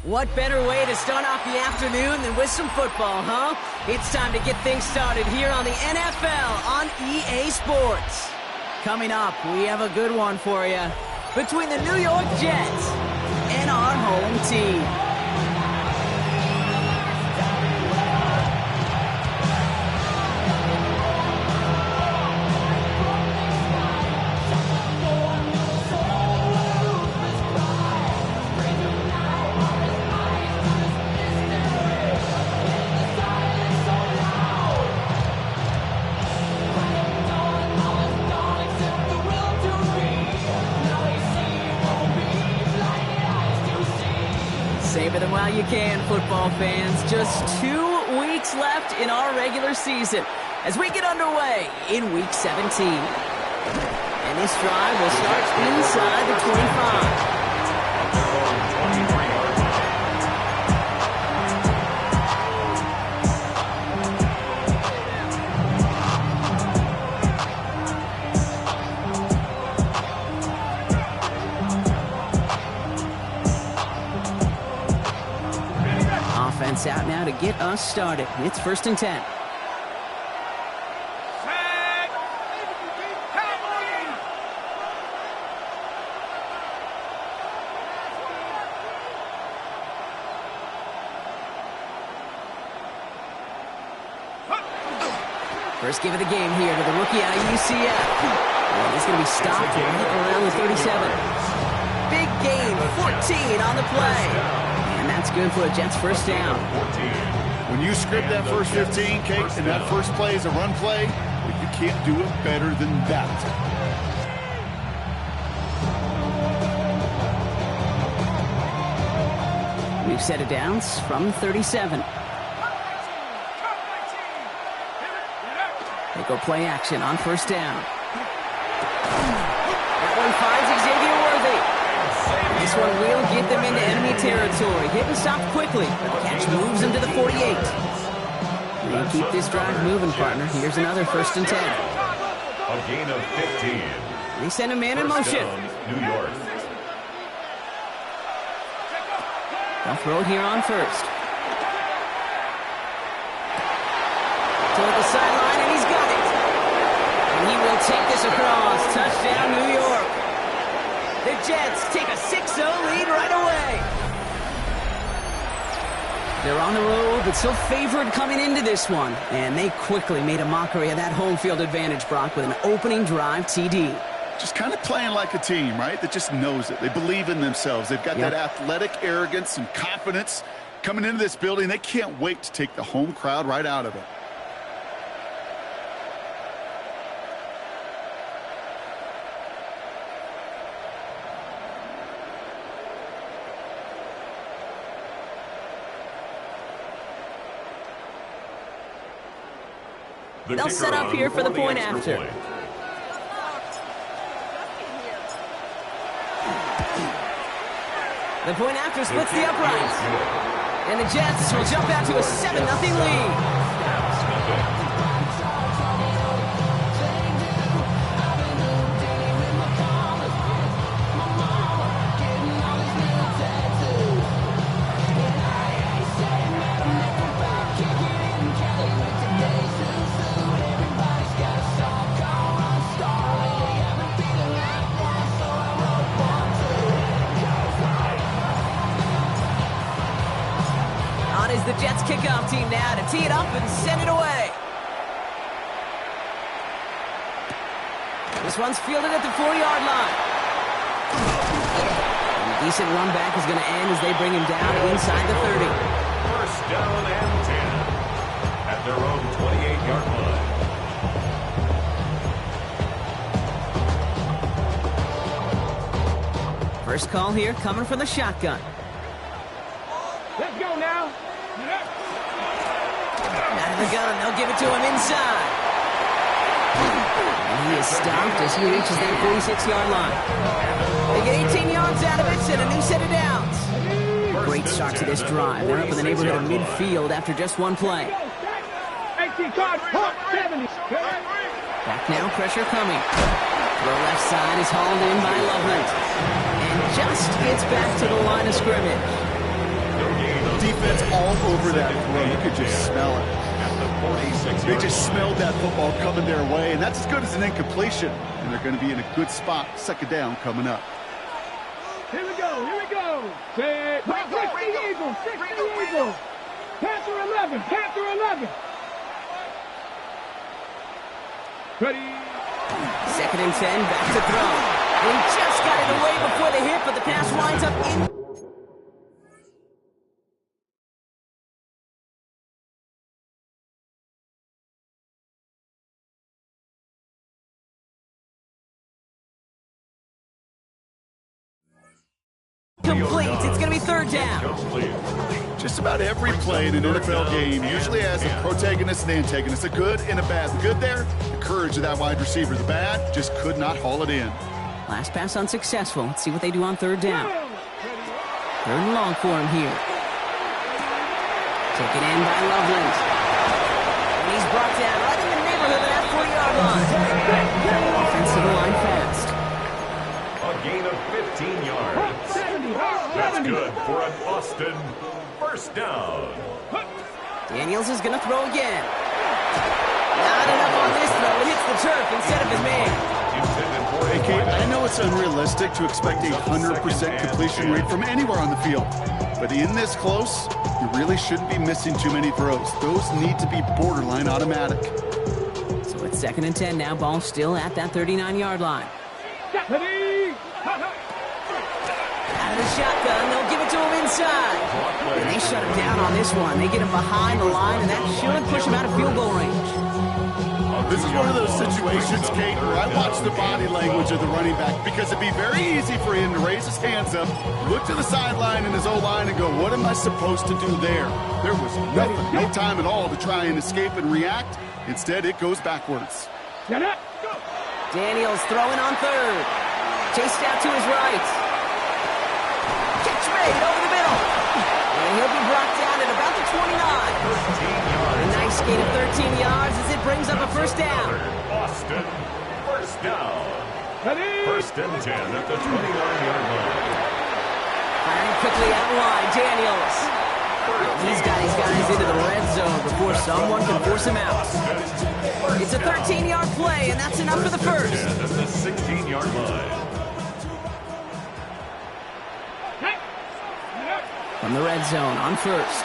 What better way to start off the afternoon than with some football, huh? It's time to get things started here on the NFL on EA Sports. Coming up, we have a good one for you between the New York Jets and our home team. Savor them while you can, football fans. Just 2 weeks left in our regular season as we get underway in Week 17. And this drive will start inside the 25. Offense out now to get us started. It's 1st and 10. First give of the game here to the rookie out of UCF. And he's going to be stopped right around the 37. Big gain, 14 on the play. And that's good for a Jets first down. When you script that first 15, Kate, and that first play is a run play, you can't do it better than that. We've set it down from 37. They go play action on first down. That one finds Xavier Worthy. This one will get them into enemy territory. Hit and stop quickly, but the catch moves them to the 48. They keep this drive moving, partner. Here's another 1st and 10. A gain of 15. They send a man in motion. New York. They'll throw it here on first. Toward the sideline, and he's got it. And he will take this across. Touchdown, New York. The Jets take a 6-0 lead right away. They're on the road, but still favored coming into this one. And they quickly made a mockery of that home field advantage, Brock, with an opening drive TD. Just kind of playing like a team, right? That just knows it. They believe in themselves. They've got that athletic arrogance and confidence. Coming into this building, they can't wait to take the home crowd right out of it. They'll set up here for the point after. The point after splits the uprights. And the Jets will jump out to a 7-0 lead. Is the Jets kickoff team now to tee it up and send it away. This one's fielded at the 4-yard line. And a decent run back is going to end as they bring him down inside the 30. First down and 10 at their own 28-yard line. First call here coming from the shotgun. Let's go now. Out of the gun, they'll give it to him inside. And he is stopped as he reaches that 46-yard line. They get 18 yards out of it and a new set of downs. Great start to this drive. They're up in the neighborhood of midfield after just one play. 18 cards, 70. Back now, pressure coming. The left side is hauled in by Loveland. And just gets back to the line of scrimmage. defense all over that throw. You could just smell it. They just smelled that football coming their way, and that's as good as an incompletion. And they're going to be in a good spot. Second down coming up. Here we go, here we go. Say, 60 Eagles, 60 Eagles. Panther 11, Panther 11. Ready. Second and 10, back to throw. He just got it away before the hit, but the pass winds up in. Complete. It's going to be third down. Just about every play in an NFL game usually has a protagonist and antagonist, a good and a bad. The good there, the courage of that wide receiver. The bad, just could not haul it in. Last pass unsuccessful. Let's see what they do on third down. Third and long for him here. Taken in by Loveland. And he's brought down right in the neighborhood of that 40-yard line. Offensive line fast. A gain of 15 yards. That's good for an Austin first down. Daniels is going to throw again. Not enough on this throw. It hits the turf instead of his man. Hey, Kate, I know it's unrealistic to expect a 100% completion rate from anywhere on the field. But in this close, you really shouldn't be missing too many throws. Those need to be borderline automatic. So it's second and 10 now. Ball still at that 39-yard line. Out of the shotgun, they'll give it to him inside. And they shut him down on this one. They get him behind the line, and that should push him out of field goal range. This is one of those situations, Kate, where I watch the body language of the running back because it'd be very easy for him to raise his hands up, look to the sideline in his O-line and go, what am I supposed to do there? There was nothing, no time at all to try and escape and react. Instead, it goes backwards. Daniels throwing on third. Chased out to his right. Catch made over the middle. And he'll be brought down at about the 29. A nice gain of 13 yards as it brings up a first down. Austin, first down. First and 10 at the 29-yard line. Firing quickly out line, Daniels. He's got his guys into the red zone before someone can force him out. It's a 13-yard play, and that's enough for the first. At the 16-yard line. From the red zone on first.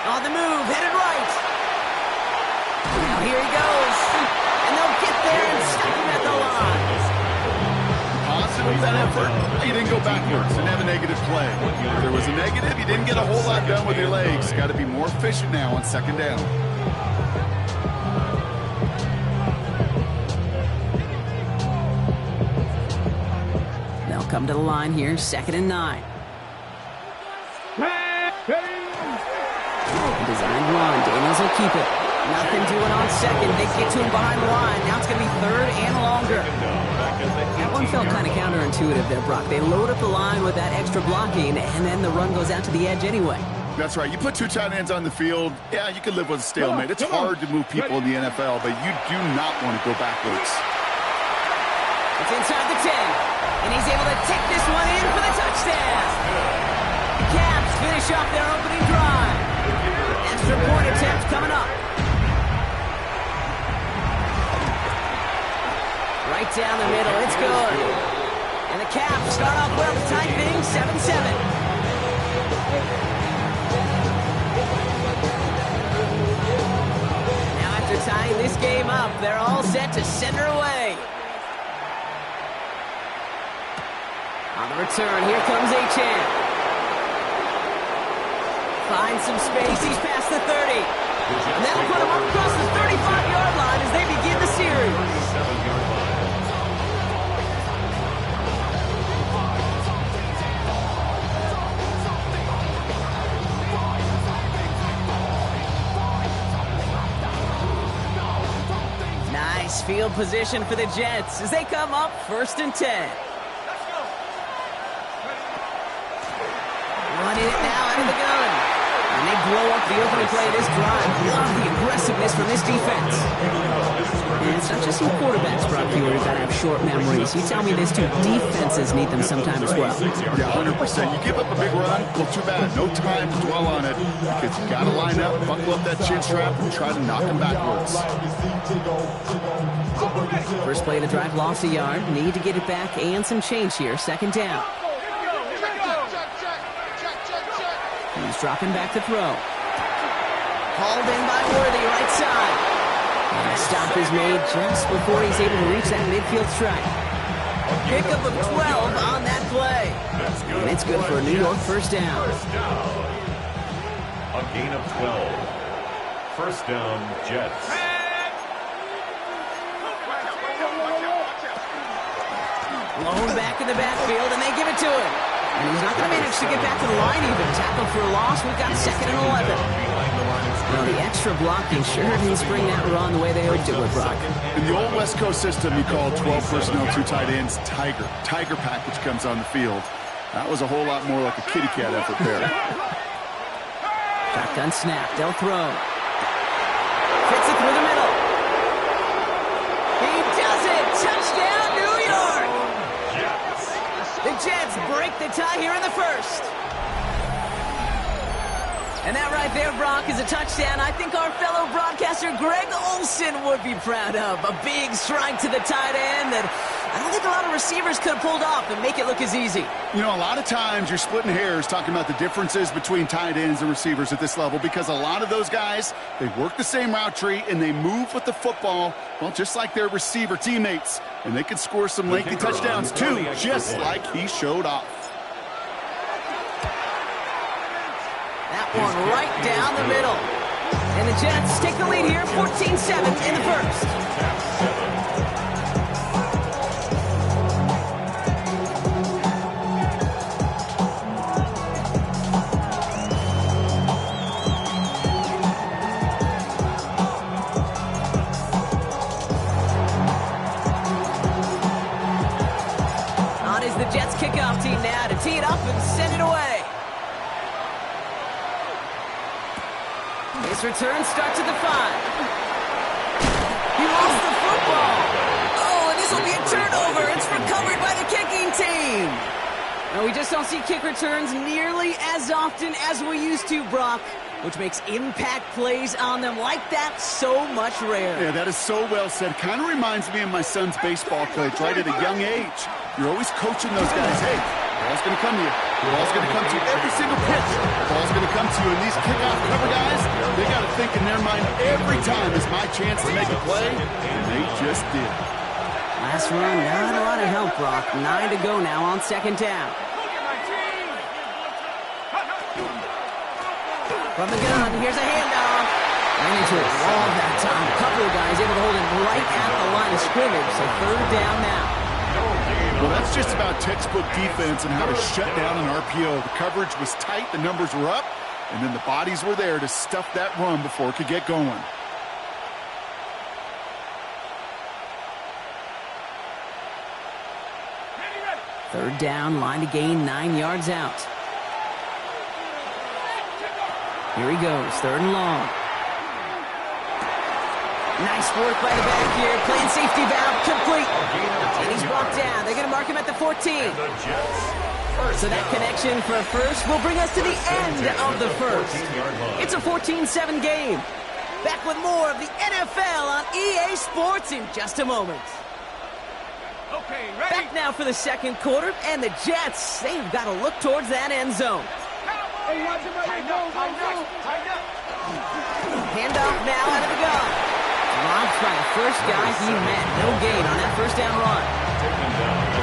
On the move, headed right. Now here he goes. And they'll get there and stop him at the line. Positive with that effort, you didn't go backwards and have a negative play. If there was a negative, you didn't get a whole lot done with your legs. Got to be more efficient now on second down. They'll come to the line here, second and 9. Designed run. Daniels will keep it. Nothing doing on second. They get to him behind the line. Now it's going to be third and longer. That one felt kind of counterintuitive there, Brock. They load up the line with that extra blocking, and then the run goes out to the edge anyway. That's right. You put two tight ends on the field, yeah, you can live with a stalemate. It's hard to move people in the NFL, but you do not want to go backwards. It's inside the 10, and he's able to take this one in for the touchdown. The Caps finish off their opening drive. Extra point attempt coming up. Right down the middle, it's good. And the Caps start off well to tie things 7-7. Now after tying this game up, they're all set to center away. On the return, here comes Achane. Finds some space, he's past the 30. And that'll put him up across the 35-yard line as they begin the series. Nice field position for the Jets as they come up first and 10. Running it now out of the gun. And they blow up the opening play of this drive. Love the aggressiveness from this defense. And it's not just some quarterbacks, Brock Huard, who've got to have short memories. You tell me this too. Defenses need them sometime as well. Yeah, 100%. You give up a big run, well, too bad. No time to dwell on it because you got to line up, buckle up that chin strap, and try to knock them backwards. First play of the drive, lost a yard. Need to get it back and some change here. Second down. He's dropping back to throw. Hauled in by Worthy, right side. And a stop is made just before he's able to reach that midfield strike. Pickup of 12 on that play. And it's good for a New York first down. A gain of 12. First down, Jets. Blown back in the backfield, and they give it to him. And he's not going to manage to get back to the line even. Tackle for a loss. We've got second and 11. Well, the extra blocking sure didn't bring that run the way they hoped it would, Brock. In the old West Coast system, you call 12 personnel, 2 tight ends, Tiger. Tiger package comes on the field. That was a whole lot more like a kitty cat effort there. Shotgun snap. They'll throw. Fits it through the middle. He does it. Touchdown, New York. The Jets break the tie here in the first. And that right there, Brock, is a touchdown I think our fellow broadcaster Greg Olsen would be proud of. A big strike to the tight end that I don't think a lot of receivers could have pulled off and make it look as easy. You know, a lot of times you're splitting hairs talking about the differences between tight ends and receivers at this level because a lot of those guys, they work the same route tree and they move with the football, well, just like their receiver teammates. And they can score some lengthy touchdowns too, just like he showed off. That one right down the middle. And the Jets take the lead here, 14-7 in the first. On is the Jets kickoff team now to tee it up and send it away. His return starts at the 5. He lost the football. Oh, and this will be a turnover. It's recovered by the kicking team. Now, we just don't see kick returns nearly as often as we used to, Brock, which makes impact plays on them like that so much rarer. Yeah, that is so well said. Kind of reminds me of my son's baseball coach, right at a young age. You're always coaching those guys. Hey, the ball's going to come to you. The ball's going to come to you every single pitch. The ball's going to come to you. And these kickoff cover guys, they got to think in their mind every time is my chance to make a play, and they just did. Last run, not a lot of help, Brock. 9 to go now on second down. From the gun, here's a handoff. Ran into a wall that time. A couple of guys able to hold him right at the line of scrimmage. So third down now. Well, that's just about textbook defense and how to shut down an RPO. The coverage was tight, the numbers were up, and then the bodies were there to stuff that run before it could get going. Third down, line to gain 9 yards out. Here he goes, third and long. Nice work by the back here, playing safety valve, complete. And he's brought down. They're going to mark him at the 14. So that connection for a first will bring us to the end of the first. It's a 14-7 game. Back with more of the NFL on EA Sports in just a moment. Okay, ready? Back now for the second quarter, and the Jets, they've got to look towards that end zone. Hey, watch it right here. Go. Handoff now out of the gun. Robbed by the first guy he met. No gain on that first down run.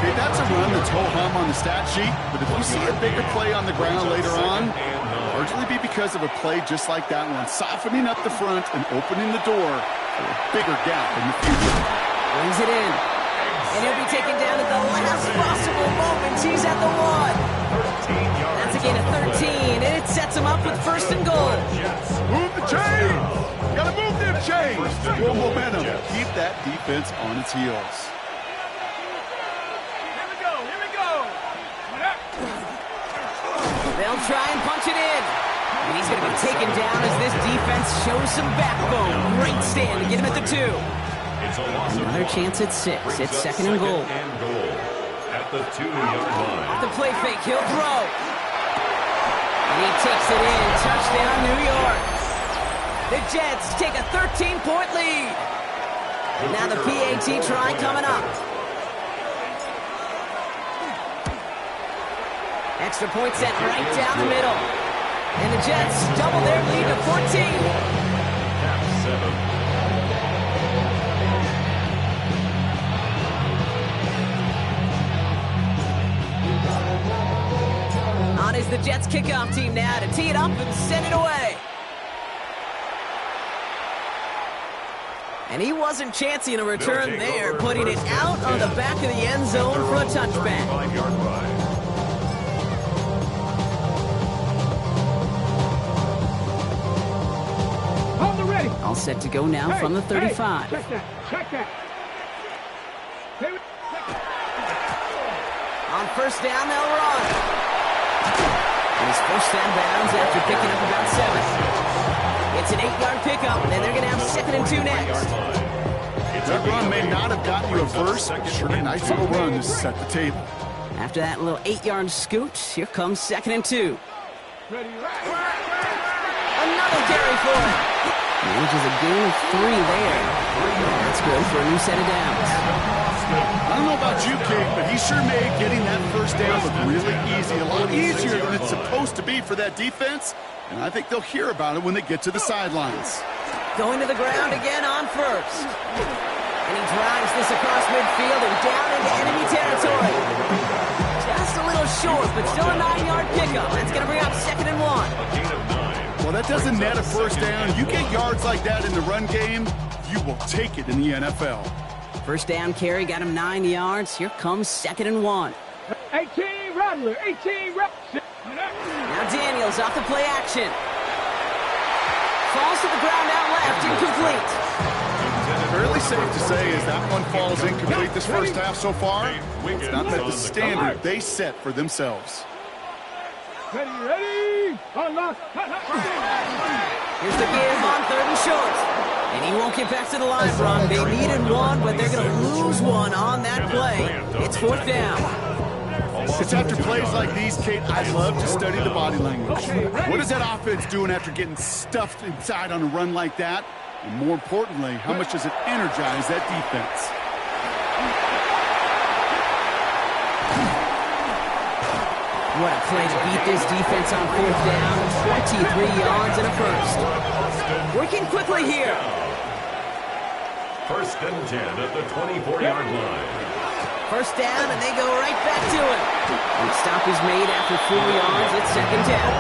Okay, that's a run that's ho-hum on the stat sheet, but if you see a bigger play on the ground later on, it'll largely be because of a play just like that one, softening up the front and opening the door for a bigger gap in the future. Brings it in. And he'll be taken down at the last possible moment. He's at the 1. That's a gain of 13, and it sets him up with first and goal. Move the chains! Gotta move them chains! Build momentum. Keep that defense on its heels. Here we go. They'll try and punch it in. And he's going to be taken down as this defense shows some backbone. Great stand to get him at the 2. It's a loss of Another 1. chance at 6. Brings It's up 2nd and goal. At the 2-yard line. The play fake, he'll throw. And he takes it in. Touchdown, New York. The Jets take a 13-point lead. And now the PAT try coming up. Extra point set right down the middle. And the Jets double their lead to 14. Half 7. On is the Jets kickoff team now to tee it up and send it away. And he wasn't chancing a return there, putting it out on the back of the end zone for a touchback. 5-yard line. On the ready. All set to go now from the 35. Check that. Check that. On first down, they'll run. And he's forced out of bounds after picking up about 7. It's an 8-yard pickup, and they're going to have 2nd and 2 next. That run may not have gotten you a first, but sure a nice little run to set the table. After that little 8-yard scoot, here comes 2nd and 2. Another carry for him. Manages a gain of 3 there. That's good for a new set of downs. I don't know about you, Kate, but he sure made getting that first down look really easy. A lot easier than it's supposed to be for that defense. And I think they'll hear about it when they get to the sidelines. Going to the ground again on first. And he drives this across midfield and down into enemy territory. Just a little short, but still a 9-yard pickup. That's going to bring up 2nd and 1. Well, that doesn't net a first down. You get yards like that in the run game, you will take it in the NFL. First down carry got him 9 yards. Here comes 2nd and 1. 18 Rattler. 18 Rattler. Now Daniels off the play action. Falls to the ground out left, incomplete. Fairly safe to say as that one falls incomplete this first half so far, it's not met the standard they set for themselves. Ready. Unlock. Here's the give on 3rd and short. And he won't get back to the line run. They needed one, but they're going to lose one on that play. It's 4th down. It's after plays like these, Kate, I love to study the body language. What is that offense doing after getting stuffed inside on a run like that? And more importantly, how much does it energize that defense? What a play to beat this defense on 4th down. 23 yards and a first. Working quickly here. 1st and 10 at the 24-yard line. First down, and they go right back to him. And the stop is made after 4 yards. It's 2nd down.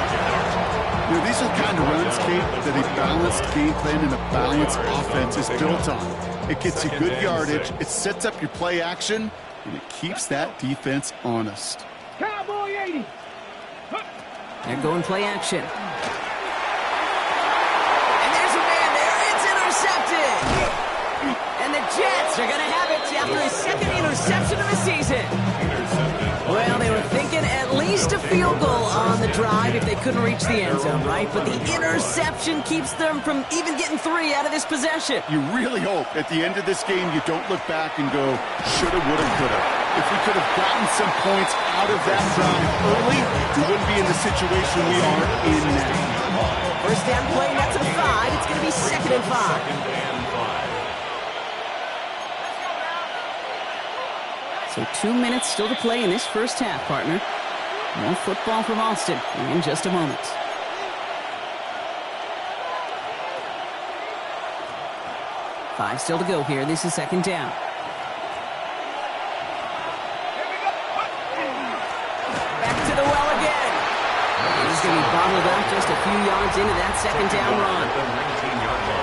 You know, these are the kind of runs, Kate, that a balanced game plan and a balanced offense is built on. It gets you good yardage, it sets up your play action, and it keeps that defense honest. Cowboy 80. They're going play action. And there's a man there. It's intercepted. And the Jets are going to have it after his 2nd interception of the season. Well, they were thinking at least a field goal on the drive if they couldn't reach the end zone, right? But the interception keeps them from even getting 3 out of this possession. You really hope at the end of this game you don't look back and go, shoulda, woulda, coulda. If we could have gotten some points out of that drive early, we wouldn't be in the situation we are in now. First down play, that's a 5. It's going to be 2nd and 5. So 2 minutes still to play in this first half, partner. More football from Austin in just a moment. Five still to go here. This is 2nd down. Back to the well again. And he's going to be bottled up just a few yards into that 2nd down run.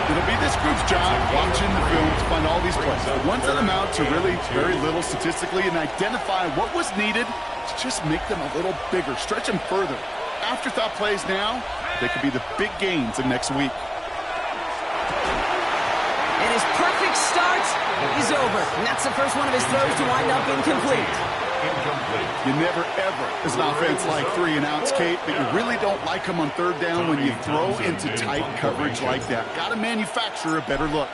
It'll be this group's job watching the film to find all these plays. The ones that amount to really very little statistically and identify what was needed to just make them a little bigger, stretch them further. Afterthought plays now, they could be the big gains of next week. And his perfect start is over. And that's the first one of his throws to wind up incomplete. incomplete. You never, ever, as an offense, like 3 and outs, Kate, but you really don't like them on third down when you throw into tight coverage like that. Got to manufacture a better look.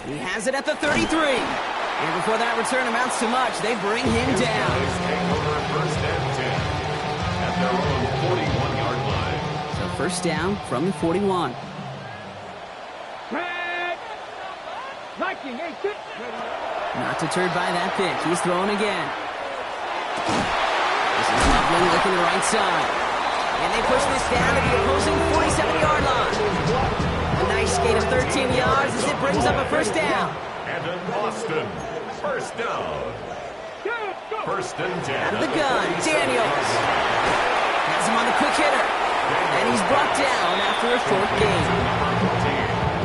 He has it at the 33. And before that return amounts to much, they bring him down. Take over first and 10 at their own 41-yard line. So first down from the 41. Not deterred by that pick. He's throwing again. This is Loveland looking the right side. And they push this down to the opposing 47-yard line. A nice gain of 13 yards as it brings up a first down. And an Austin first down. First and 10. Out of the gun, Daniels. Has him on the quick hitter. And he's brought down after a short gain.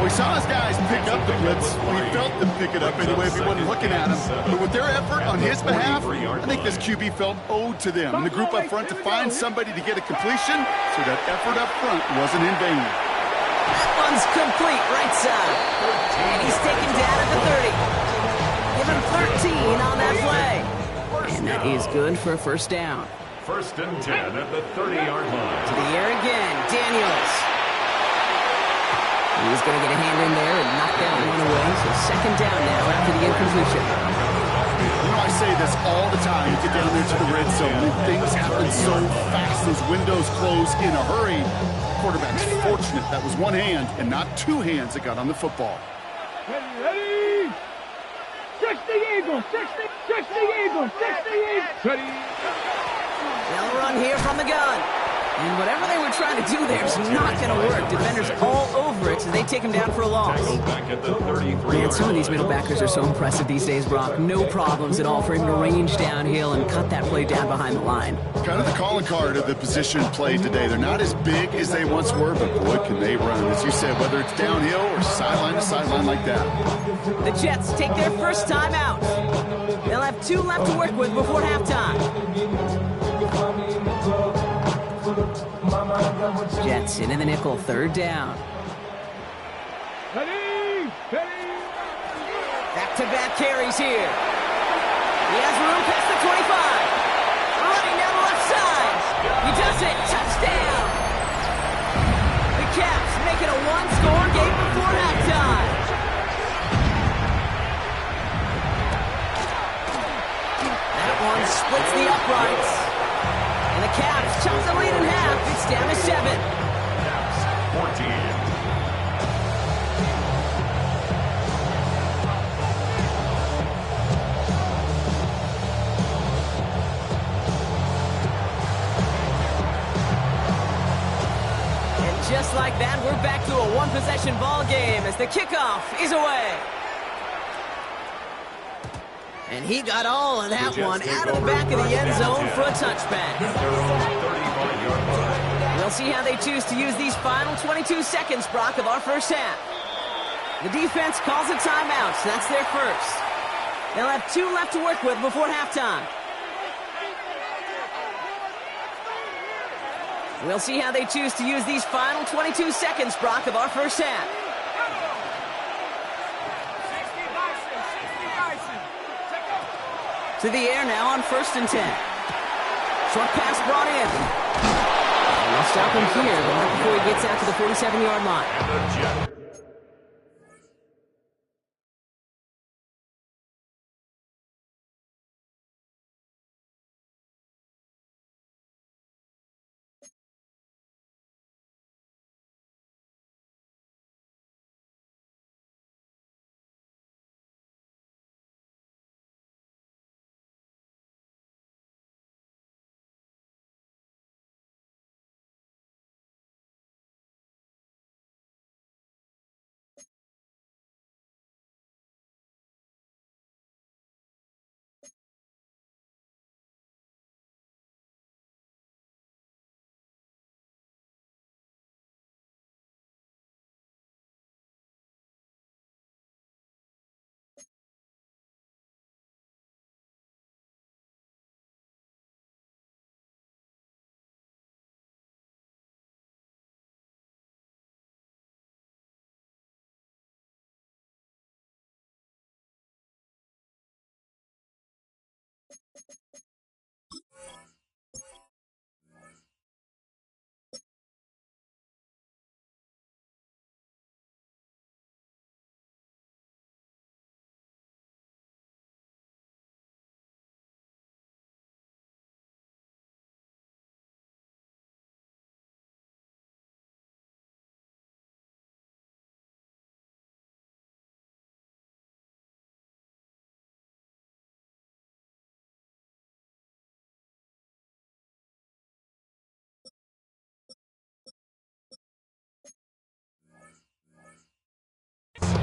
We saw his guys pick up the blitz. We felt them pick it up anyway if he wasn't looking at him. But with their effort on his behalf, I think this QB felt owed to them. And the group up front to find somebody to get a completion, so that effort up front wasn't in vain. That one's complete, right side. And he's taken down at the 30. Give him 13 on that play. And that is good for a first down. First and 10 at the 30-yard line. To the air again, Daniels. He's going to get a hand in there and knock that one away. So second down now after the incompletion. You know, I say this all the time. You get down there to the red zone, and things happen so fast. Those windows close in a hurry. Quarterback's fortunate that was one hand and not two hands that got on the football. Ready? 60 Eagles, 60 Eagles, 60 Eagles. Ready? They'll run here from the gun. And whatever they were trying to do there is not going to work. Defenders all over it, so they take him down for a loss. Back at the 33. Man, some of these middle backers are so impressive these days, Brock. No problems at all for him to range downhill and cut that play down behind the line. Kind of the calling card of the position played today. They're not as big as they once were, but boy, can they run. As you said, whether it's downhill or sideline to sideline like that. The Jets take their first time out. They'll have 2 left to work with before halftime. Jets in the nickel, third down. Ready? Back-to-back carries here. He has room past the 25. Running down the left side. He does it. Touchdown. The Caps making a one-score game before halftime. That one splits the uprights. And the Caps chop the lead in half. It's down to 7. Caps 14. Just like that, we're back to a one-possession ball game as the kickoff is away. And he got all of that one out of the back of the end zone for a touchback. We'll see how they choose to use these final 22 seconds, Brock, of our first half. The defense calls a timeout, so that's their first. They'll have 2 left to work with before halftime. We'll see how they choose to use these final 22 seconds, Brock, of our first half. To the air now on first and 10. Short pass brought in. And they'll stop him here, but not before he gets out to the 47-yard line. And the Jet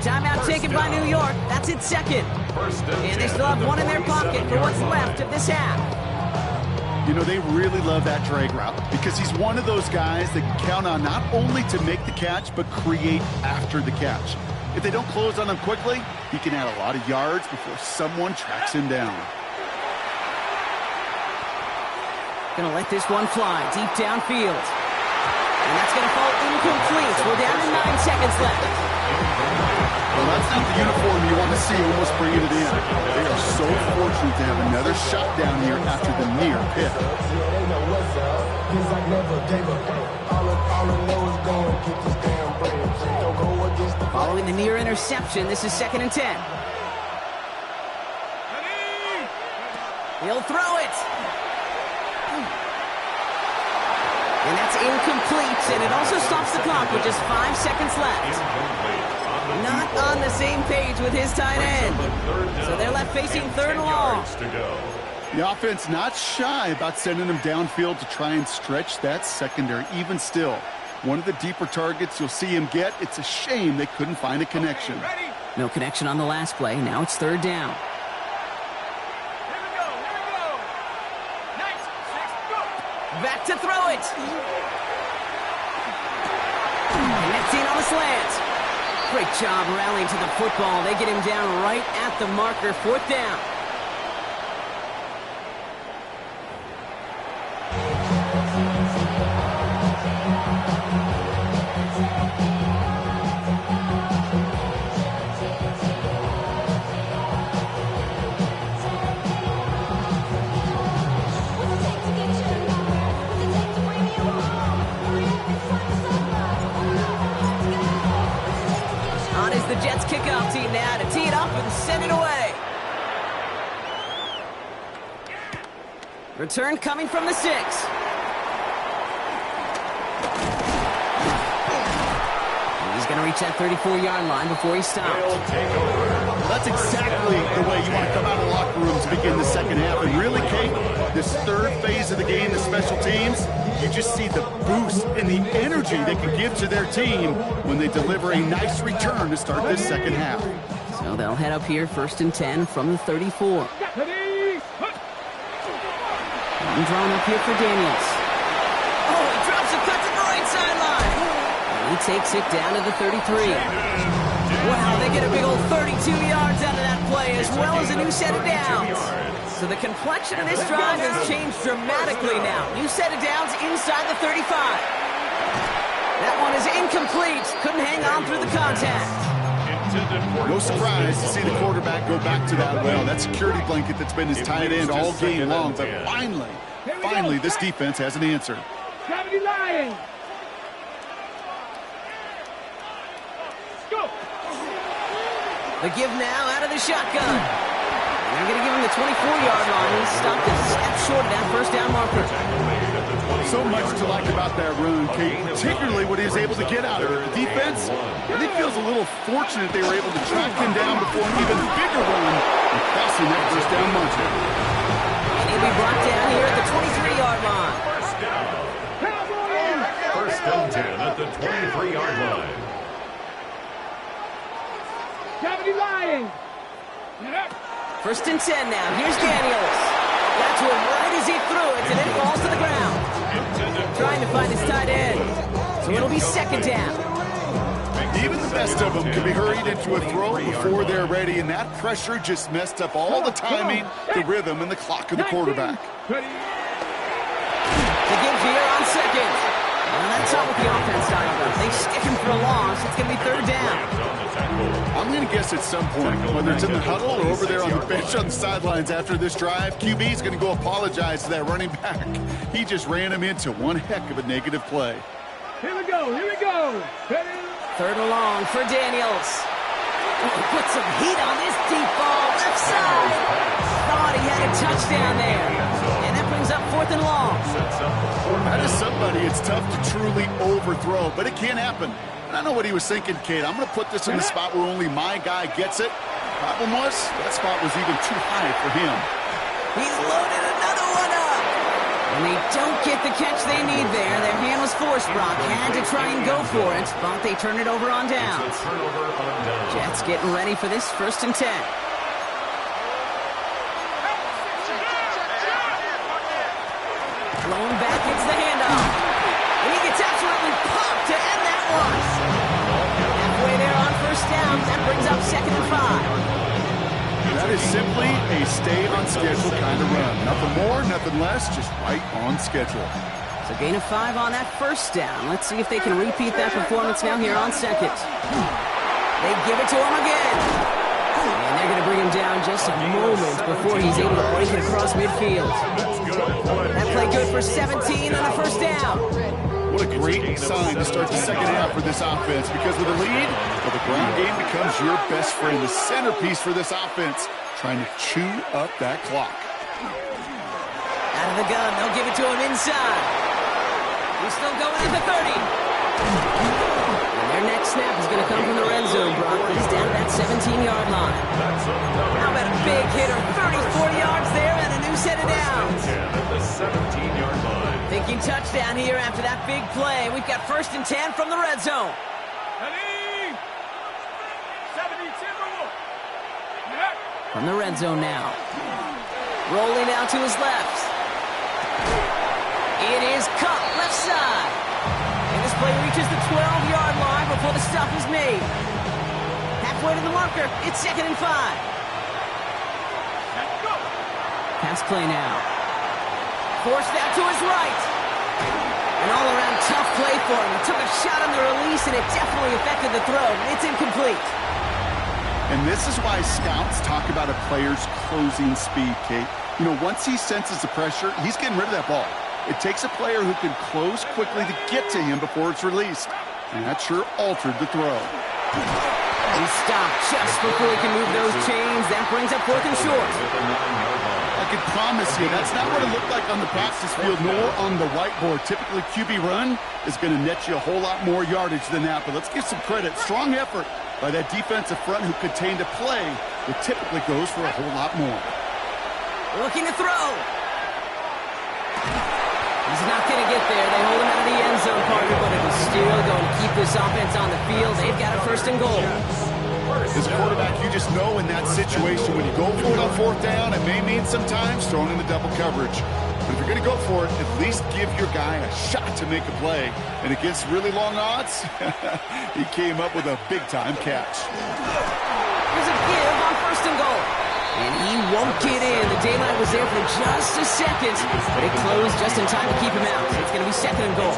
Timeout taken by New York. That's its second. And they still have one in their pocket for what's left of this half. You know, they really love that drag route because he's one of those guys that can count on not only to make the catch, but create after the catch. If they don't close on him quickly, he can add a lot of yards before someone tracks him down. Gonna let this one fly deep downfield. And that's gonna fall incomplete. We're down to 9 seconds left. Well, that's not the uniform you want to see almost bringing it in. They are so fortunate to have another shot down here after the near pick. Following the near interception, this is 2nd and 10. He'll throw it. And that's incomplete, and it also stops the clock with just 5 seconds left. Not on the same page with his tight end. So they're left facing 3rd and long. The offense not shy about sending them downfield to try and stretch that secondary. Even still, one of the deeper targets you'll see him get. It's a shame they couldn't find a connection. No connection on the last play. Now it's 3rd down. Back to throw it. Connecting on the slant. Great job rallying to the football. They get him down right at the marker. 4th down. The Jets kickoff team now to tee it up and send it away. Return coming from the 6. He's going to reach that 34-yard line before he stops. That's exactly the way you want to come out of the locker room to begin the second half. And really, Kate, this 3rd phase of the game, the special teams, you just see the boost and the energy they can give to their team when they deliver a nice return to start this second half. So they'll head up here 1st and 10 from the 34. And drawn up here for Daniels. Oh, he drops a cut to the right sideline. And he takes it down to the 33. Wow, they get a big old 32 yards out of that play, as well as a new set of downs. So the complexion of this drive has changed dramatically now. New set of downs inside the 35. That one is incomplete. Couldn't hang on through the contact. No surprise to see the quarterback go back to that well. That security blanket that's been his tight end all game long. But finally, this defense has an answer. 70 Lions. Go. The give now out of the shotgun. They're going to give him the 24-yard line. He stopped a step short of that 1st down marker. So much to like about that run, Kate, particularly what he was able to get out of it. The defense, I think, feels a little fortunate they were able to track him down before an even bigger run and crossing that 1st down marker. And he'll be brought down here at the 23-yard line. 1st and 10 at the 23-yard line. 70 Lions. 1st and 10 now. Here's Daniels. That's one right as he threw it, and it falls to the ground. Trying to find his tight end. So it'll be 2nd down. Even the best of them can be hurried into a throw before they're ready, and that pressure just messed up all the timing, the rhythm, and the clock of the quarterback. The game's here on 2nd. Well, that's not what the offense talking about. They stick him for a loss. It's going to be 3rd down. I'm going to guess at some point, whether it's in the huddle or over there on the bench on the sidelines after this drive, QB is going to go apologize to that running back. He just ran him into one heck of a negative play. Here we go. 3rd and long for Daniels. Oh, he put some heat on this deep ball. Left side. Thought he had a touchdown there. And that brings up 4th and long. That is somebody it's tough to truly overthrow, but it can happen. I don't know what he was thinking, Kate. I'm going to put this in the spot where only my guy gets it. Problem was, that spot was even too high for him. He's loaded another one up. And they don't get the catch they need there. Their hand was forced, Brock. Had to try and go for it, but they turn it over on downs. Jets getting ready for this 1st and 10. Blown back, it's the handoff. And he gets absolutely popped to end that one. Halfway there on 1st down. That brings up 2nd and 5. That is simply a stay-on-schedule kind of run. Nothing more, nothing less, just right on schedule. So gain of 5 on that 1st down. Let's see if they can repeat that performance now here on 2nd. They give it to him again. And they're going to bring him down just a moment before he's able to break it across midfield. That play good for 17 on the 1st down. What a great sign to start the 2nd half for this offense, because with a lead, well, the ground game becomes your best friend, the centerpiece for this offense, trying to chew up that clock. Out of the gun, they'll give it to him inside. He's still going at the 30. And their next snap is going to come from the red zone, Brock. He's down at that 17-yard line. How about a big hitter, 34 yards there, and a new set of downs. At the 17-yard line. Thinking touchdown here after that big play. We've got 1st and 10 from the red zone. From the red zone now. Rolling out to his left. It is cut left side. And this play reaches the 12-yard line before the stop is made. Halfway to the marker. It's 2nd and 5. Pass play now. Forced out to his right. An all-around tough play for him. He took a shot on the release, and it definitely affected the throw. It's incomplete. And this is why scouts talk about a player's closing speed, Kate. You know, once he senses the pressure, he's getting rid of that ball. It takes a player who can close quickly to get to him before it's released. And that sure altered the throw. He stopped just before he can move those chains. That brings up 4th and short. I can promise you, that's not what it looked like on the practice field nor on the whiteboard. Typically, QB run is going to net you a whole lot more yardage than that. But let's give some credit. Strong effort by that defensive front who contained a play that typically goes for a whole lot more. Looking to throw. He's not going to get there. They hold him out of the end zone, partner, but it is still going to keep this offense on the field. They've got a 1st and goal. This quarterback, you just know in that situation, when you go for it on 4th down, it may mean sometimes throwing in the double coverage. But if you're going to go for it, at least give your guy a shot to make a play. And against really long odds, he came up with a big-time catch. Here's a give on 1st and goal. And he won't get in. The daylight was there for just a second, but it closed just in time to keep him out. It's going to be 2nd and goal.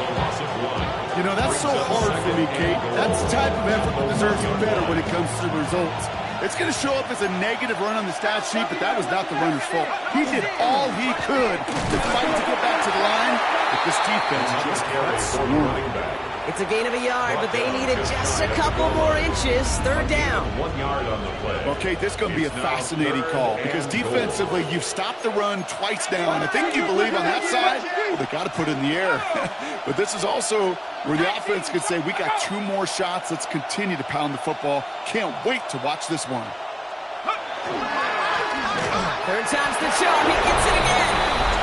You know, that's so hard for me, Kate. That's the type of effort that deserves better when it comes to the results. It's going to show up as a negative run on the stat sheet, but that was not the runner's fault. He did all he could to fight to get back to the line, but this defense just got swarming back. It's a gain of a yard, but they needed just a couple more inches. 3rd down. 1 yard on the play. Well, Kate, this is going to be a fascinating call because defensively, you've stopped the run twice down. I think you believe on that side, well, they got to put it in the air. But this is also where the offense could say, we got 2 more shots. Let's continue to pound the football. Can't wait to watch this one. 3rd time's the charm. He gets it again.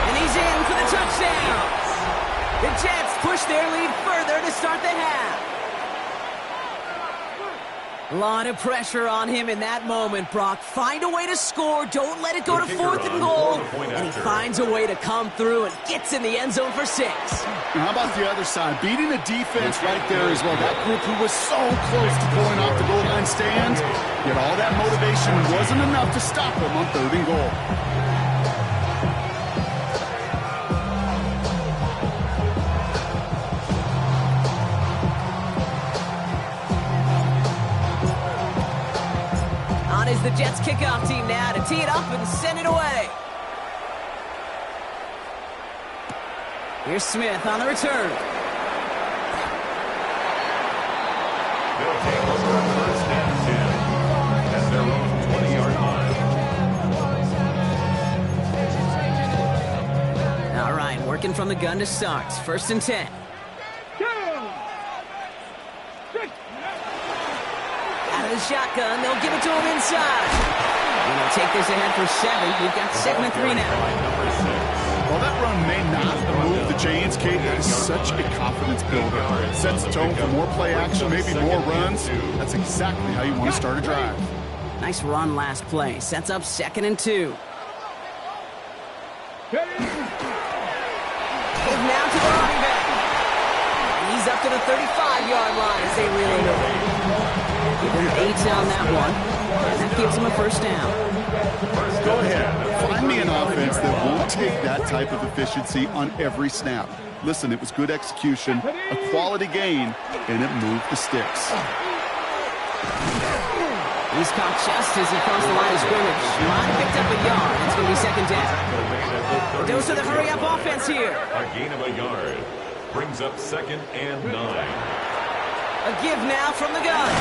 And he's in for the touchdown. The Jets push their lead further to start the half. A lot of pressure on him in that moment, Brock. Find a way to score. Don't let it go to 4th and goal. And he finds a way to come through and gets in the end zone for 6. And how about the other side? Beating the defense right there as well. That group who was so close to pulling off the goal line stand, yet all that motivation wasn't enough to stop him on 3rd and goal. Is the Jets kickoff team now to tee it up and send it away. Here's Smith on the return. They'll take over on 1st and 10 at their own 20-yard line. All right, working from the gun to start. 1st and 10. The shotgun, they'll give it to him inside. And they'll take this ahead for 7. We've got 7 and 3 now. While that run may not move the chains, Kate, that is such a confidence builder. It sets the tone for more play action, maybe more runs. That's exactly how you want to start a drive. Nice run last play. Sets up 2nd and 2. Give now to the running back. He's up to the 35-yard line as they reload it. Give him 8 on that one, and that gives him a first down. Go ahead. Find me an offense that won't take that type of efficiency on every snap. Listen, it was good execution, a quality gain, and it moved the sticks. He's caught just as he crossed the line of scrimmage. Line picked up a yard. It's going to be 2nd down. Goes to the hurry-up offense here. A gain of a yard. Brings up 2nd and 9. A give now from the gun.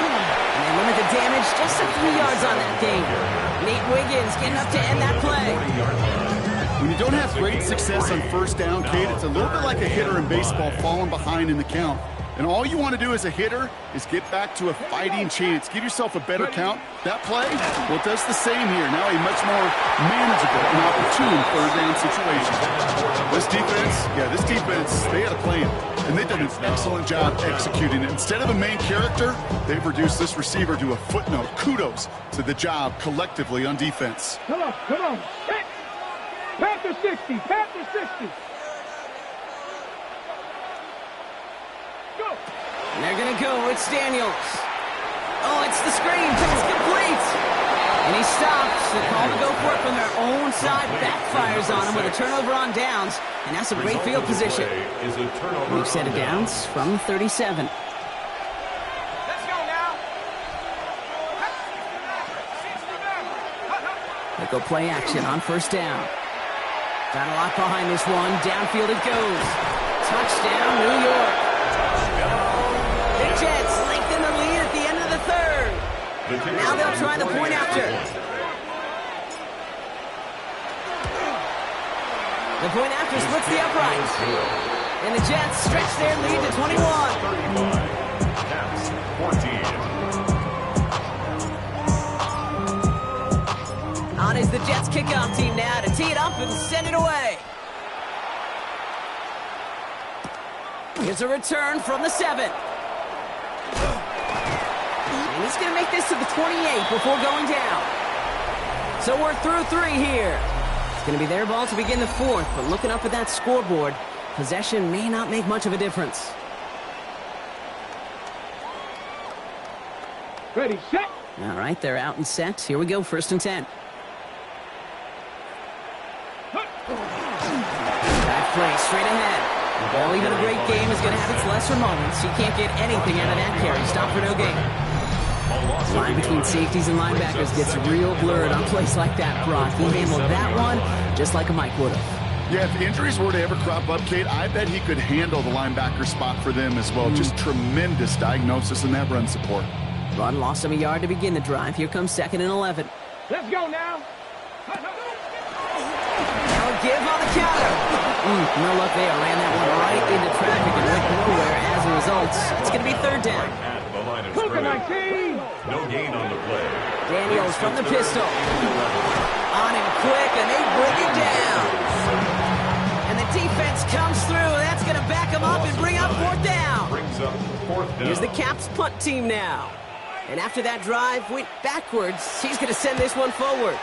And they limit the damage just a few yards on that gain. Nate Wiggins getting up to end that play. When you don't have great success on first down, Kate, it's a little bit like a hitter in baseball falling behind in the count. And all you want to do as a hitter is get back to a fighting chance. Give yourself a better count. That play, well, it does the same here. Now a much more manageable and opportune 3rd down situation. This defense, they had a plan. And they've done an excellent job executing it. Instead of a main character, they've reduced this receiver to a footnote. Kudos to the job collectively on defense. Come on. Pass to 60. Pass to 60. And they're going to go. Rich Daniels. Oh, it's the screen. Pass complete. And he stops. The call to go for it from their own side backfires on him with a turnover on downs. And that's a great field position. We've set it downs from 37. Let's go now. They go play action on first down. Got a lot behind this one. Downfield it goes. Touchdown, New York. The Jets lengthen the lead at the end of the 3rd. Now they'll try the point after. The point after splits the uprights. And the Jets stretch their lead to 21. 14. On is the Jets kickoff team now to tee it up and send it away. Here's a return from the 7. And he's going to make this to the 28 before going down. So we're through 3 here. It's going to be their ball to begin the 4th, but looking up at that scoreboard, possession may not make much of a difference. Ready, set. All right, they're out and set. Here we go, 1st and 10. That play straight ahead. Well, even a great game is going to have its lesser moments. You can't get anything out of that carry. Stop for no gain. The line between safeties and linebackers gets real blurred on plays like that, Brock. He handled that one just like a Mike would have. Yeah, if injuries were to ever crop up, Kate, I bet he could handle the linebacker spot for them as well. Just tremendous diagnosis in that run support. Run lost him a yard to begin the drive. Here comes 2nd and 11. Let's go now. Now a give on the counter. No luck there. Ran that one right into traffic and went nowhere as a result. It's going to be 3rd down. Puka 19. No gain on the play. Daniels from the pistol. On him quick, and they bring him down. And the defense comes through. That's going to back him up and bring up 4th down. Brings up 4th down. Here's the Caps punt team now. And after that drive went backwards, he's going to send this one forward.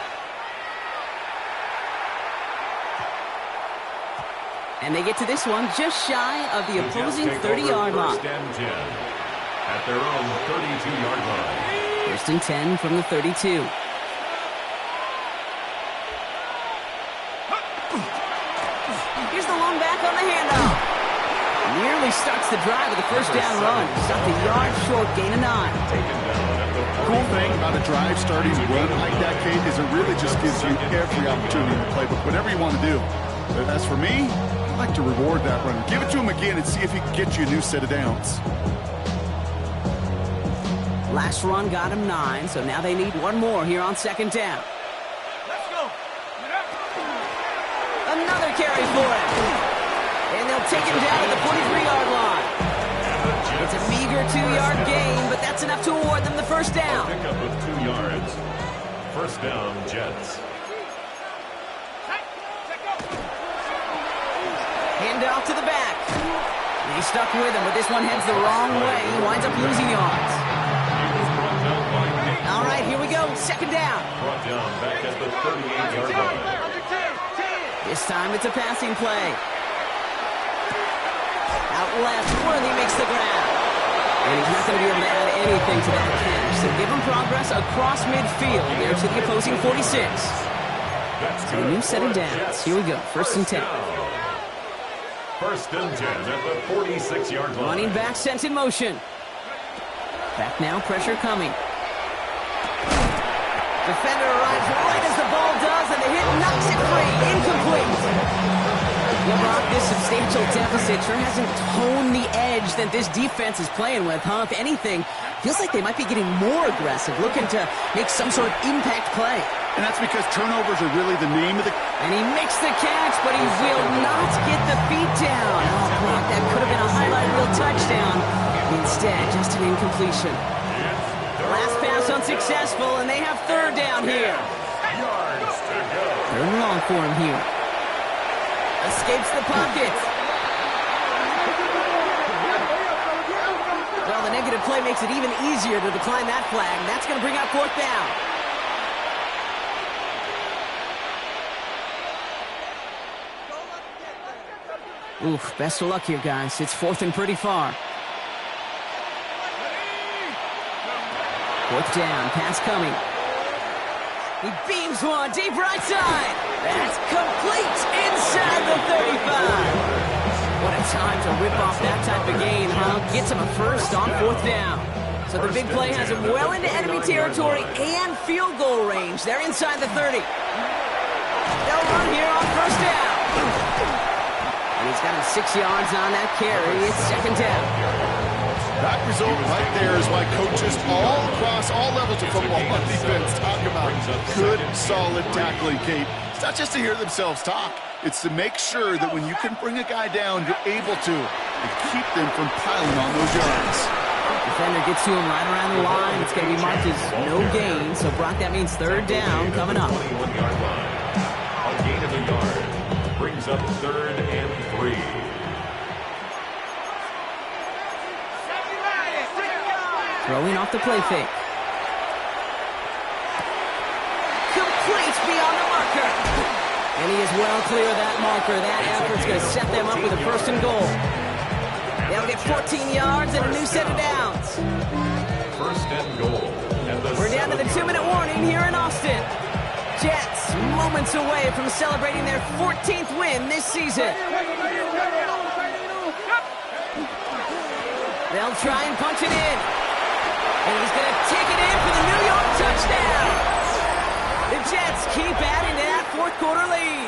And they get to this one just shy of the opposing 30-yard line. 1st and 10 at their own 32-yard line. 1st and 10 from the 32. Here's the long back on the handoff. Nearly starts the drive with a 1st down run. Stopped a yard short, gain of 9. Cool thing about a drive starting run like that, Kate, is it really just gives you every opportunity in the playbook, whatever you want to do. But as for me, I like to reward that runner. Give it to him again and see if he can get you a new set of downs. Last run got him 9, so now they need one more here on 2nd down. Let's go. Another carry for him. And they'll take him down at the 43-yard line. It's a meager 2-yard gain, but that's enough to award them the 1st down. Pick up with 2 yards. 1st down, Jets. handoff to the back. He stuck with him, but this one heads the wrong way. He winds up losing yards. All right, here we go. Second down. Brought down back at the 38-yard line. This time it's a passing play. Out left, Worthy makes the grab. And he's not going to be able to add anything to that catch. So give him progress across midfield there to the opposing 46. So a new set of downs. Here we go. First and 10. First and 10 at the 46-yard line. Running back sent in motion. Back now, pressure coming. Defender arrives right as the ball does, and the hit knocks it free. Incomplete. Yeah, Brock, this substantial deficit sure hasn't toned the edge that this defense is playing with, huh? If anything, feels like they might be getting more aggressive, looking to make some sort of impact play. And that's because turnovers are really the name of the... And he makes the catch, but he will not get the feet down. Oh, Brock, that could have been a highlight reel touchdown. Instead, just an incompletion. Last pass unsuccessful, and they have third down here. Third and long for him here. Escapes the pocket. Well, the negative play makes it even easier to decline that flag. That's going to bring out fourth down. Oof, best of luck here, guys. It's fourth and pretty far. Fourth down, pass coming. He beams one, deep right side. That's complete inside the 35. What a time to rip off that type of gain, huh? Gets him a first on fourth down. So the big play has him well into enemy territory and field goal range. They're inside the 30. They'll run here on first down. And he's got him 6 yards on that carry. It's second down. That result right there is why coaches all across all levels of football on defense talk about good, solid tackling, Kate. It's not just to hear themselves talk. It's to make sure that when you can bring a guy down, you're able to and keep them from piling on those yards. Defender gets to him right around the line. It's going to be marked as no gain. So, Brock, that means third down coming up. 21-yard line. A gain of a yard brings up third and 3. Throwing off the play fake. Complete beyond the marker. And he is well clear of that marker. That effort's going to set them up with a first and goal. They'll get 14 yards and a new set of downs. First and goal. We're down to the 2-minute warning here in Austin. Jets moments away from celebrating their 14th win this season. They'll try and punch it in. And he's going to take it in for the New York touchdown. The Jets keep adding to that fourth quarter lead.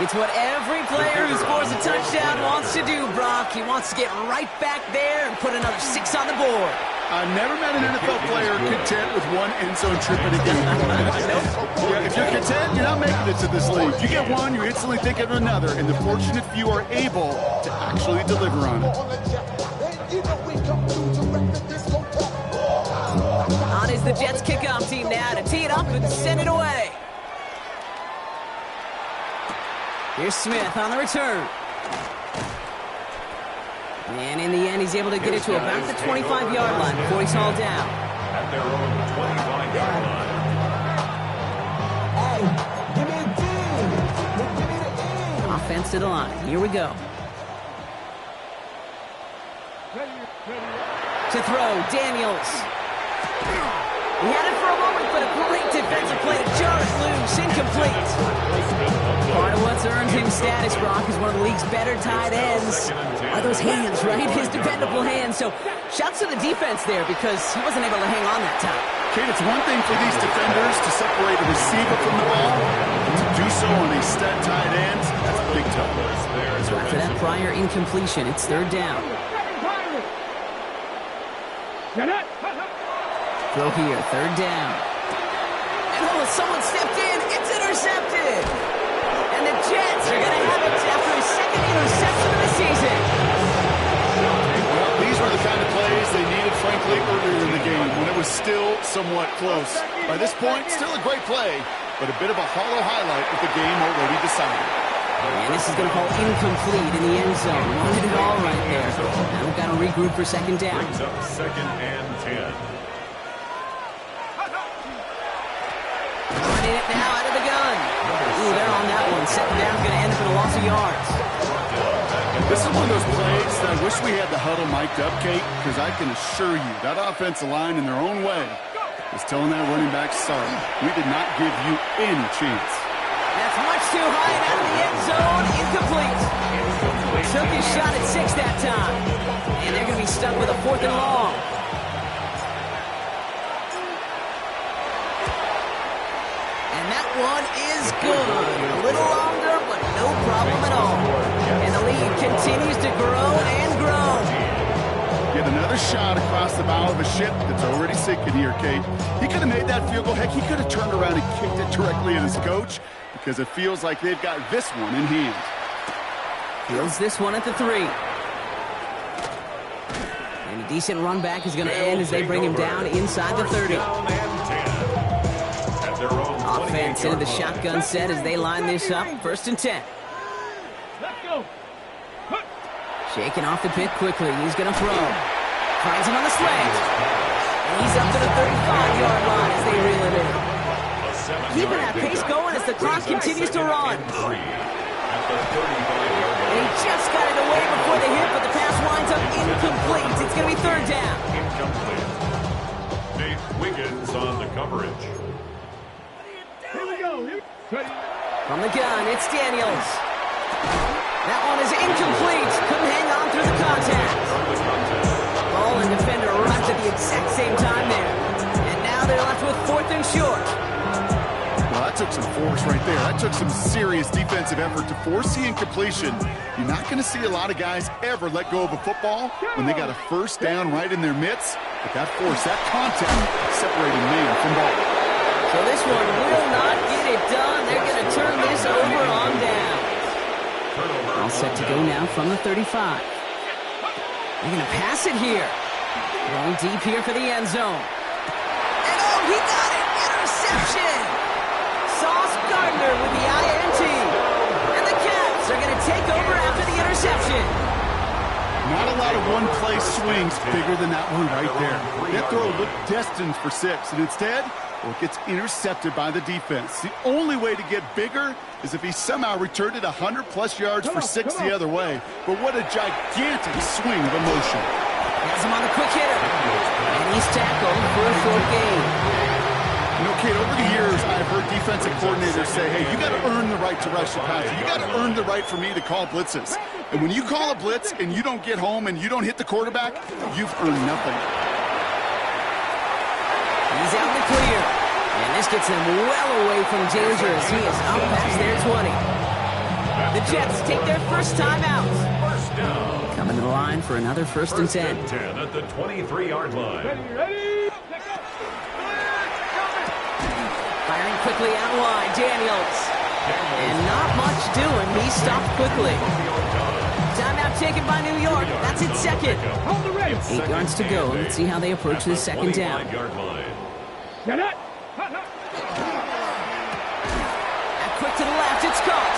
It's what every player who scores a touchdown wants to do, Brock. He wants to get right back there and put another 6 on the board. I've never met an NFL player content with one end zone trip in a game. Yeah, if you're content, you're not making it to this league. You get one, you instantly think of another, and the fortunate few are able to actually deliver on it. On is the Jets kickoff team now to tee it up and send it away. Here's Smith on the return. And in the end, he's able to get it to about the 25-yard line before he's hauled down. At their own 25-yard line. Offense to the line. Here we go. To throw, Daniels. He had it for a moment, but a great defensive play to jar it loose. Incomplete. Part of what's earned him status, Brock, is one of the league's better tight ends. Are those hands, right? His dependable hands. So, shouts to the defense there because he wasn't able to hang on that time. Kate, it's one thing for these defenders to separate a receiver from the ball, but to do so on a stud tight end, that's big time. So after that prior incompletion, it's third down. Throw here, third down. And someone stepped in. It's intercepted. And the Jets are going to have it after his second interception of the season. Well, these were the kind of plays they needed, frankly, earlier in the game when it was still somewhat close. By this point, still a great play, but a bit of a hollow highlight with the game already decided. And this is going to fall incomplete in the end zone. Wanted it all right there. Now we've got to regroup for second down. Brings up 2nd and 10. Running it now out of the gun. Ooh, they're on that one. Second down's going to end up in a loss of yards. This is one of those plays that I wish we had the huddle mic'd up, Kate, because I can assure you that offensive line in their own way is telling that running back, sorry, we did not give you any chance. That's much too high and out of the end zone. Incomplete. Took his shot at 6 that time. And they're going to be stuck with a 4th and long. And that one is good. A little longer, but no problem at all. And the lead continues to grow and grow. Get another shot across the bow of a ship that's already sinking here, Kate. He could have made that field goal. Heck, he could have turned around and kicked it directly at his coach because it feels like they've got this one in hand. Fields this one at the 3. And a decent run back is going to end as they bring him down inside the 30. Offense into the shotgun set as they line this up. 1st and 10. Let's go. Shaking off the pit quickly. He's going to throw. Finds him on the slant. And he's up to the 35-yard line as they reel it in. Keeping that pace going as the clock continues to run. And he just got it away before the hit, but the pass winds up incomplete. It's going to be 3rd down. Incomplete. Nate Wiggins on the coverage. Here we go. From the gun, it's Daniels. That one is incomplete. Couldn't hang on through the contact. Ball and defender arrived at the exact same time there. And now they're left with 4th and short. Well, that took some force right there. That took some serious defensive effort to force the incompletion. You're not going to see a lot of guys ever let go of a football when they got a 1st down right in their midst. But that force, that contact, separated man from ball. So this one will not get it done. They're going to turn this over on down. All set to go now from the 35. They're going to pass it here. Going deep here for the end zone. And oh, he got it! Interception! Sauce Gardner with the INT. And the Cats are going to take over after the interception. Not a lot of one-play swings bigger than that one right there. That throw looked destined for 6, and instead, well, it gets intercepted by the defense. The only way to get bigger is if he somehow returned it 100-plus yards for 6 the other way. But what a gigantic swing of emotion. Has him on the quick hitter. And he's tackled for a short gain. You know, Kate, over the years, I've heard defensive coordinators say, hey, you got to earn the right to rush the passer. You got to earn the right for me to call blitzes. And when you call a blitz and you don't get home and you don't hit the quarterback, you've earned nothing. He's out in the clear. And this gets him well away from danger as he is up past their 20. The Jets take their first time out. Coming to the line for another 1st and 10. 10 at the 23-yard line. Ready? Firing quickly out wide, Daniels. And not much doing. He stopped quickly. Timeout taken by New York. That's its 2nd. 8 yards to go. Let's see how they approach this 2nd down. Get it. And quick to the left, it's caught.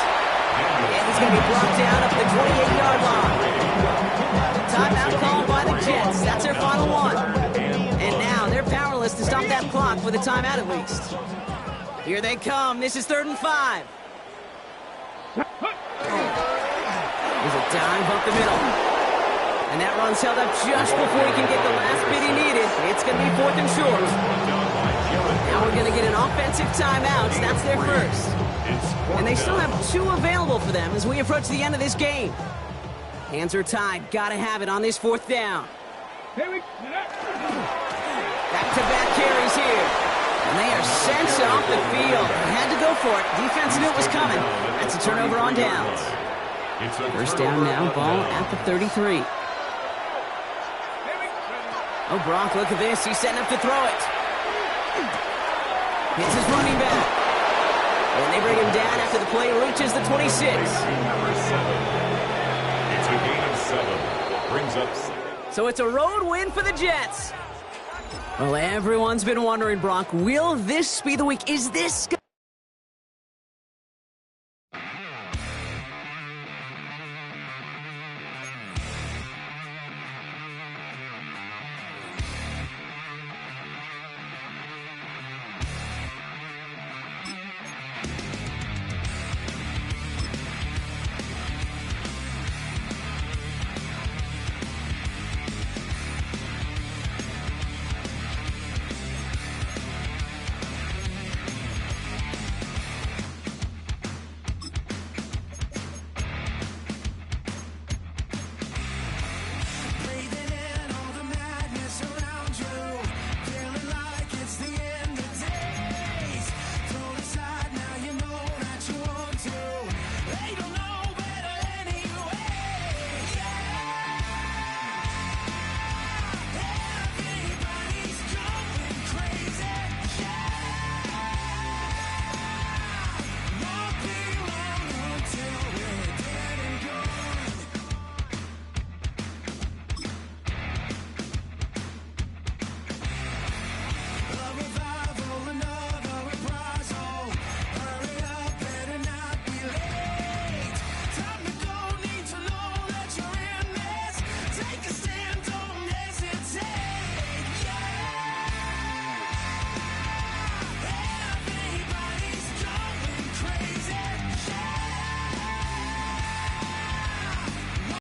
And he's going to be brought down up the 28-yard line. Timeout called by the Jets. That's their final one. And now they're powerless to stop that clock with a timeout at least. Here they come. This is 3rd and 5. There's a dive up the middle. And that run's held up just before he can get the last bit he needed. It's going to be 4th and short. Now we're going to get an offensive timeout. That's their first. And they still have 2 available for them as we approach the end of this game. Hands are tied. Got to have it on this 4th down. Back-to-back carries here. And they are sent off the field. They had to go for it. Defense knew it was coming. That's a turnover on downs. First down now, ball at the 33. Oh, Brock, look at this. He's setting up to throw it. Hits his running back. And they bring him down after the play reaches the 26. It's a gain of 7. Brings up 6. So it's a road win for the Jets. Well, everyone's been wondering, Brock, will this be the week? Is this